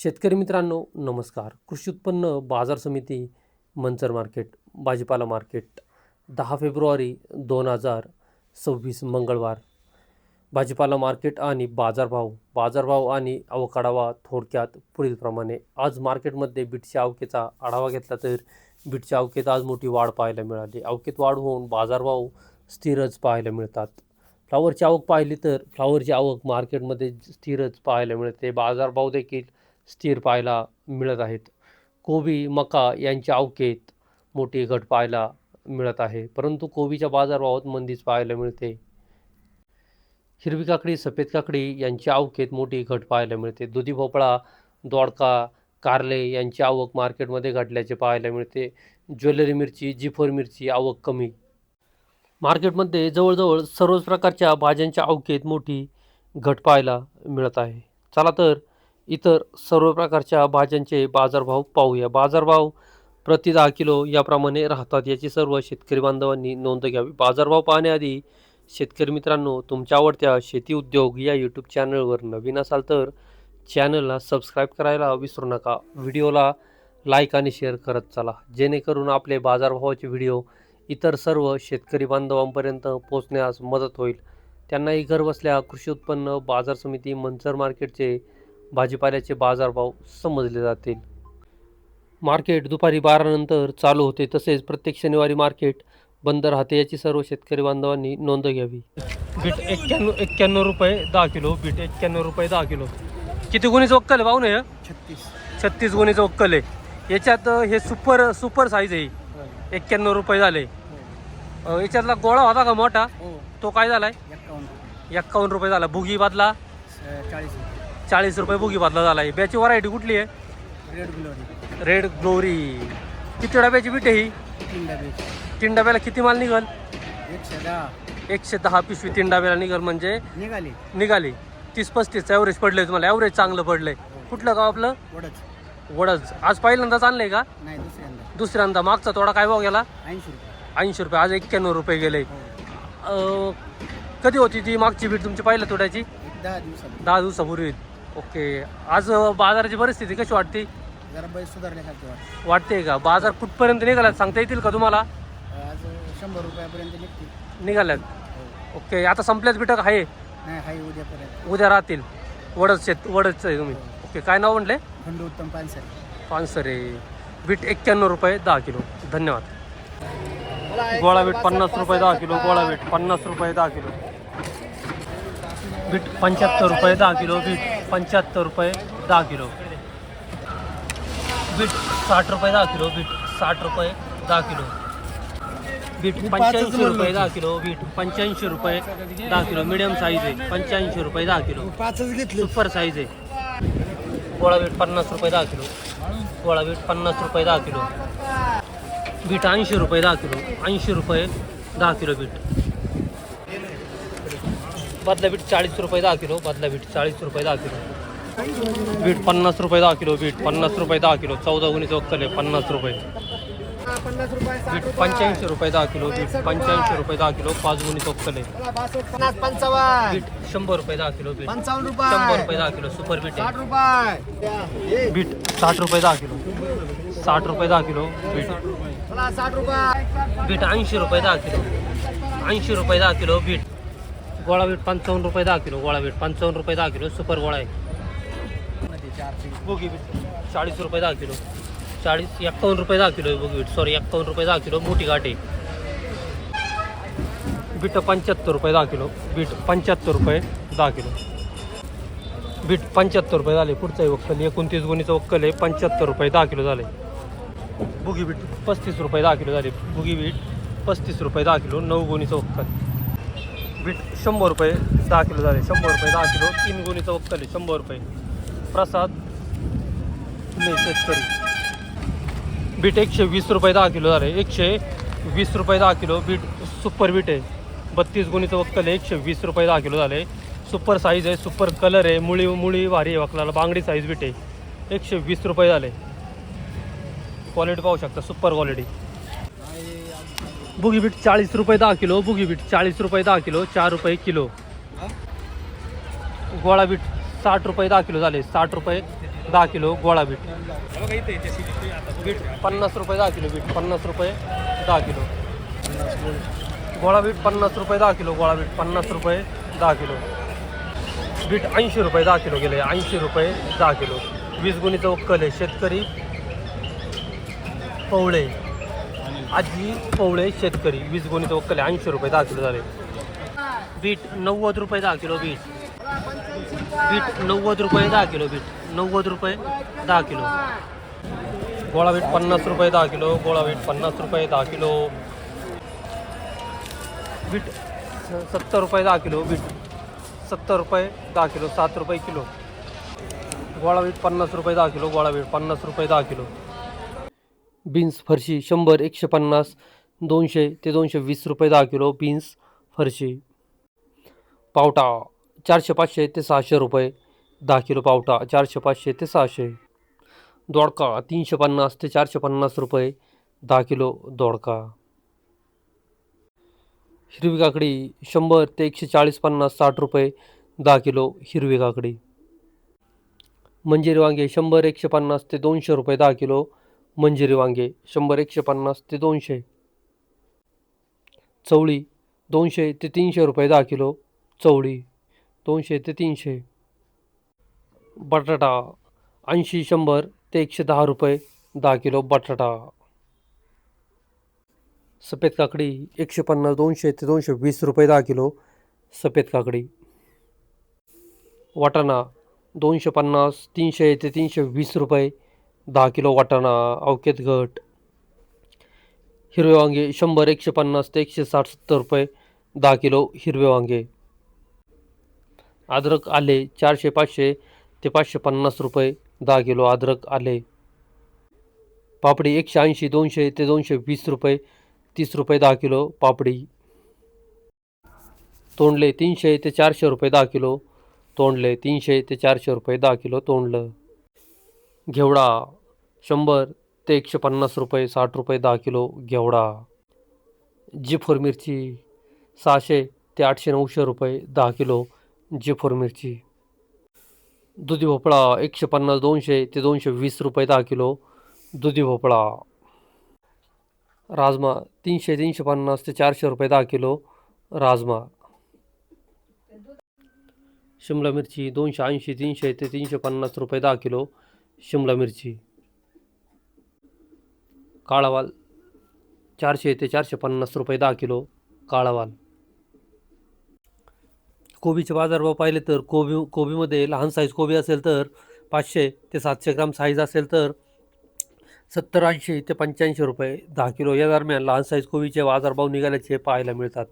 शेतकरी मित्रांनो नमस्कार. कृषी उत्पन्न बाजार समिती मंचर मार्केट भाजीपाला मार्केट 10 फेब्रुवारी 2026 मंगळवार. भाजीपाला मार्केट आणि बाजारभाव आणि अवकाढावा थोडक्यात पुढीलप्रमाणे. आज मार्केटमध्ये बीटच्या आवकेचा आढावा घेतला तर बीटच्या आवकेत आज मोठी वाढ पाहायला मिळाली. आवकेत वाढ होऊन बाजारभाव स्थिरच पाहायला मिळतात. फ्लावरची आवक पाहिली तर फ्लावरची आवक मार्केटमध्ये स्थिरच पाहायला मिळते. बाजारभाव देखील स्थिर पाहायला मिळत आहेत. कोबी मका यांच्या आवकेत मोठी घट पाहायला मिळत आहे, परंतु कोबीच्या बाजारभावात मंदीच पाहायला मिळते. हिरवी काकडी सफेद काकडी यांच्या आवकेत मोठी घट पाहायला मिळते. दुधी भोपळा दोडका कारले यांची आवक मार्केटमध्ये घटल्याचे पाहायला मिळते. ज्वेलरी मिरची G4 मिरची आवक कमी. मार्केटमध्ये जवळजवळ सर्वच प्रकारच्या भाज्यांच्या आवकेत मोठी घट पाहायला मिळत आहे. चला तर इतर सर्व प्रकारच्या भाज्यांचे बाजारभाव पाहूया. बाजारभाव प्रति 10 किलो याप्रमाणे राहतात, याची सर्व शेतकरी बांधवांनी नोंद घ्यावी. बाजारभाव पाहण्याआधी शेतकरी मित्रांनो, तुमच्या आवडत्या शेती उद्योग या यूट्यूब चॅनलवर नवीन असाल तर चॅनलला सबस्क्राईब करायला विसरू नका. व्हिडिओला लाईक आणि शेअर करत चला, जेणेकरून आपले बाजारभावाचे व्हिडिओ इतर सर्व शेतकरी बांधवांपर्यंत पोहोचण्यास मदत होईल. त्यांनाही घरबसल्या कृषी उत्पन्न बाजार समिती मंचर मार्केटचे भाजीपाल्याचे बाजारभाव समजले जातील. मार्केट दुपारी 12 नंतर चालू होते, तसेच प्रत्येक शनिवारी मार्केट बंद राहते, याची सर्व शेतकरी बांधवांनी नोंद घ्यावी. बीट 91 रुपये 10 किलो. बीट 91 रुपये 10 किलो. किती गुणीचं वक्कल आहे पाहू नये? 36 गुणीचं वक्कल आहे. याच्यात हे सुपर साईज आहे. 91 रुपये झाले. याच्यातला गोळा होता का मोठा? तो काय झालाय? 51 रुपये झाला. भुगी बादला 40 रुपये भुगी बादला झाला आहे. ब्याची व्हरायटी कुठली आहे? Red glory. किती डब्याची बीट आहे ही? 3 डब्याला किती माल निघल? 110 पिशवी 3 डब्याला निघल, म्हणजे निघाली 30-35 ॲव्हरेज पडलंय तुम्हाला. ॲव्हरेज चांगलं पडलंय. कुठलं गाव आपलं? वडच. आज पहिल्यांदाच आणलंय का? दुसऱ्यांदा. मागचा थोडा काय भाव गेला? 80 रुपये. आज 91 रुपये गेले. कधी होती ती मागची बीट तुमची पहिल्या तोड्याची? 10 दिवसापूर्वी. ओके. आज बाजाराची परिस्थिती कशी वाटते? सुधारण्यासारखी वाटते का? बाजार कुठपर्यंत निघाल्यात सांगता येतील का तुम्हाला? आज 100 रुपयापर्यंत निघाल्यात. ओके. आता संपल्याच बीट आहे? नाही, उद्यापर्यंत. उद्या राहतील. वडच आहे तुम्ही? ओके. काय नाव म्हटले? खंडू उत्तम पानसरे. बीट 91 रुपये 10 किलो. धन्यवाद. गोळा बीट 50 रुपये 10 किलो. गोळा बीट 50 रुपये 10 किलो. बीट 75 रुपये 10 किलो. बीट 75 रुपये 10 किलो. बीट 60 रुपये 10 किलो. बीट 60 रुपये 10 किलो. बीट 85 रुपये 10 किलो. बीट 85 रुपये 10 किलो. मीडियम साईज आहे. 85 रुपये 10 किलो. सुपर साईज आहे. गोळा बीट 50 रुपये 10 किलो. गोळा बीट 50 रुपये 10 किलो. बीट 80 रुपये 10 किलो. 80 रुपये 10 किलो बीट. बदला बीट 40 रुपये 10 किलो. बदला बीट 40 रुपये 10 किलो. बीट 50 रुपये 10 किलो. बीट 50 रुपये 10 किलो. 14 गुणीचं वक्कल आहे. 50 रुपये. बीट 85 रुपये 10 किलो. बीट 85 रुपये 10 किलो. 5 गुणीचं वक्कल आहे. बीट 100 रुपये 10 किलो. बीट 100 रुपये 10 किलो. सुपर बीट आहे. बीट 60 रुपये 10 किलो. 60 रुपये 10 किलो. बीट 80 रुपये 10 किलो. 80 रुपये 10 किलो. बीट. गोळा बीट 55 रुपये 10 किलो. गोळा बीट 55 रुपये 10 किलो. सुपर गोळा आहे. बोगी बीट 40 रुपये 10 किलो. 51 रुपये 10 किलो आहे बोगी बीट. 51 रुपये 10 किलो. मोठी गाठ आहे. बीट 75 रुपये 10 किलो. बीट 75 रुपये 10 किलो. बीट 75 रुपये झाले. पुढचाही वक्कल 29 गुणीचं वक्कल आहे. 75 रुपये 10 किलो झाले. बुगी बीट 35 रुपये 10 किलो झाले. बुगी बीट 35 रुपये 10 किलो. 9 गुणीचं वक्कल. बीट 100 रुपये 10 किलो झाले. 100 रुपये 10 किलो. 3 गुणीचं वक्कल आहे. 100 रुपये. प्रसाद शेतकरी. बीट 120 रुपये 10 किलो झाले. 120 रुपये 10 किलो. बीट सुपर बीट आहे. 32 गुणीचं वक्कल आहे. 120 रुपये 10 किलो झाले. सुपर साईज आहे. सुपर कलर आहे. मुळी भारी आहे वक्कलाला. बांगडी साईज बीट आहे. 120 रुपये झाले. क्वालिटी पाहू शकता. Super quality. बुगी बीट 40 रुपये 10 किलो. बुगी बीट 40 रुपये 10 किलो. 4 रुपये किलो. गोळा बीट 60 रुपये 10 किलो झाले. 60 रुपये 10 किलो गोळा बीट. बीट 50 रुपये 10 किलो. बीट 50 रुपये 10 किलो. गोळा बीट 50 रुपये 10 किलो. गोळा बीट 50 रुपये 10 किलो. बीट 80 रुपये 10 किलो गेले. 80 रुपये 10 किलो. 20 गुणीचं वक्कल आहे. शेतकरी पवळे आजी पवळे शेतकरी 20 गुणीचं वक्कल आहे. 80 रुपये 10 किलो झाले. बीट 90 रुपये 10 किलो. बीट 90 रुपये 10 किलो. बीट 90 रुपये 10 किलो. गोळा बीट 50 रुपये 10 किलो. गोळा बीट 50 रुपये 10 किलो. बीट 70 रुपये 10 किलो. बीट 70 रुपये 10 किलो. 7 रुपये किलो. गोळा बीट 50 रुपये 10 किलो. गोळा बीट 50 रुपये 10 किलो. बीन्स फरशी 100, 150, 200 ते 220 रुपये 10 किलो. बीन्स फरशी. पावटा 400, 500 ते 600 रुपये 10 किलो. पावटा 400, 500 ते 600. दोडका 350 ते 450 रुपये 10 किलो. दोडका. हिरवी काकडी 100 ते 140, 50, 60 रुपये 10 किलो. हिरवी काकडी. मंजिरी वांगे 100, 150 ते 200 रुपये 10 किलो. मंजिरी वांगे 100, 150 ते 200. चवळी 200 ते 300 रुपये 10 किलो. चवळी 200 ते 300. बटाटा 80, 100 ते 110 रुपये 10 किलो. बटाटा. सफेद काकडी 150, 200 ते 220 रुपये 10 किलो. सफेद काकडी. वाटाणा 250, 300 ते 320 रुपये 10 किलो. वाटाणा. अवकेत गट. हिरवे वांगे 100, 150 ते 160, 70 रुपये 10 किलो. हिरवे वांगे. अद्रक आले 400, 500 ते 550 रुपये 10 किलो. अद्रक आले. पापडी 180, 200 ते 220 रुपये 30 रुपये 10 किलो. पापडी. तोंडले 300 ते 400 रुपये 10 किलो. तोंडले 300 ते 400 रुपये 10 किलो. तोंडलं. घेवडा 100 ते 150 रुपये 60 रुपये 10 किलो. घेवडा. जी4 मिरची 600 ते 800, 900 रुपये 10 किलो. जी4 मिरची. दुधी भोपळा 150, 200 ते 220 रुपये 10 किलो. दुधी भोपळा. राजमा 300, 350 ते 400 रुपये 10 किलो. राजमा. शिमला मिरची 280, 300 ते 350 रुपये 10 किलो. शिमला मिरची. काळा वाल 400 ते 450 रुपये 10 किलो. काळा वाल. कोबीचे बाजारभाव पाहिले तर कोबीमध्ये लहान साईज कोबी असेल तर 500 ते 700 ग्राम साईज असेल तर 70, 80 ते 85 रुपये 10 किलो. या दरम्यान लहान साईज कोबीचे बाजारभाव निघाल्याचे पाहायला मिळतात.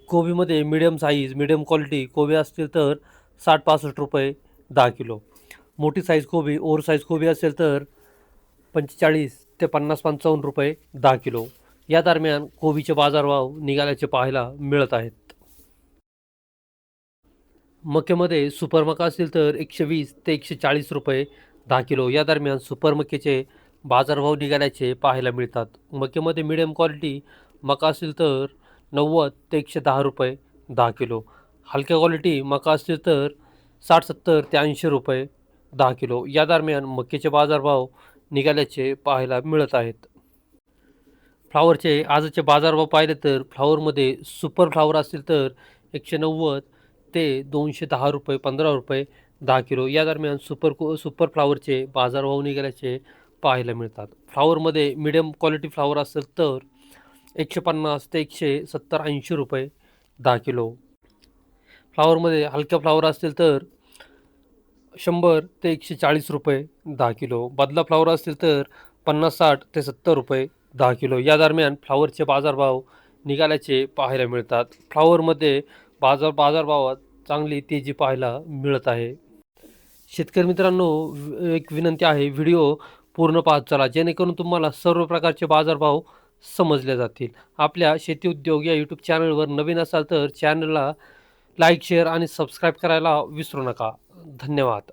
कोबीमध्ये मिडियम साईज, मिडियम क्वालिटी कोबी असतील तर 60, 65 रुपये 10 किलो. मोठी साईज कोबी, ओव्हर साईज कोबी असेल तर 45 ते 50, 55 रुपये 10 किलो. या दरम्यान कोबीचे बाजारभाव निघाल्याचे पाहायला मिळत आहेत. मक्यामध्ये सुपर मका असेल तर 120 ते 140 रुपये 10 किलो. या दरम्यान सुपर मक्याचे बाजारभाव निघाल्याचे पाहायला मिळतात. मक्यामध्ये मिडियम क्वालिटी मका असेल तर 90 ते 110 रुपये 10 किलो. हलक्या क्वालिटी मका असेल तर 60, 70 ते 80 रुपये 10 किलो. या दरम्यान मक्याचे बाजारभाव निघाल्याचे पाहायला मिळत आहेत. फ्लावरचे आजचे बाजारभाव पाहिले तर फ्लावरमध्ये सुपर फ्लावर असेल तर 190 ते 210 रुपये 15 रुपये 10 किलो. या दरम्यान सुपर फ्लावरचे बाजारभाव निघाल्याचे पाहायला मिळतात. फ्लावरमध्ये मिडियम क्वालिटी फ्लावर असेल तर 150 ते 170, 80 रुपये 10 किलो. फ्लावरमध्ये हलक्या फ्लावर असतील तर 100 ते 140 रुपये 10 किलो. बदला फ्लावर असतील तर 50, 60 ते 70 रुपये 10 किलो. या दरम्यान फ्लावरचे बाजारभाव निघाल्याचे पाहायला मिळतात. फ्लावरमध्ये बाजारभावात चांगली तेजी पाहायला मिळत आहे. शेतकरी मित्रांनो, एक विनंती आहे, व्हिडिओ पूर्ण पाहत चला जेणेकरून तुम्हाला सर्व प्रकारचे बाजारभाव समजले जातील. आपल्या शेती उद्योग या यूट्यूब चॅनलवर नवीन असाल तर चॅनलला लाईक, शेअर आणि सबस्क्राईब करायला विसरू नका. धन्यवाद.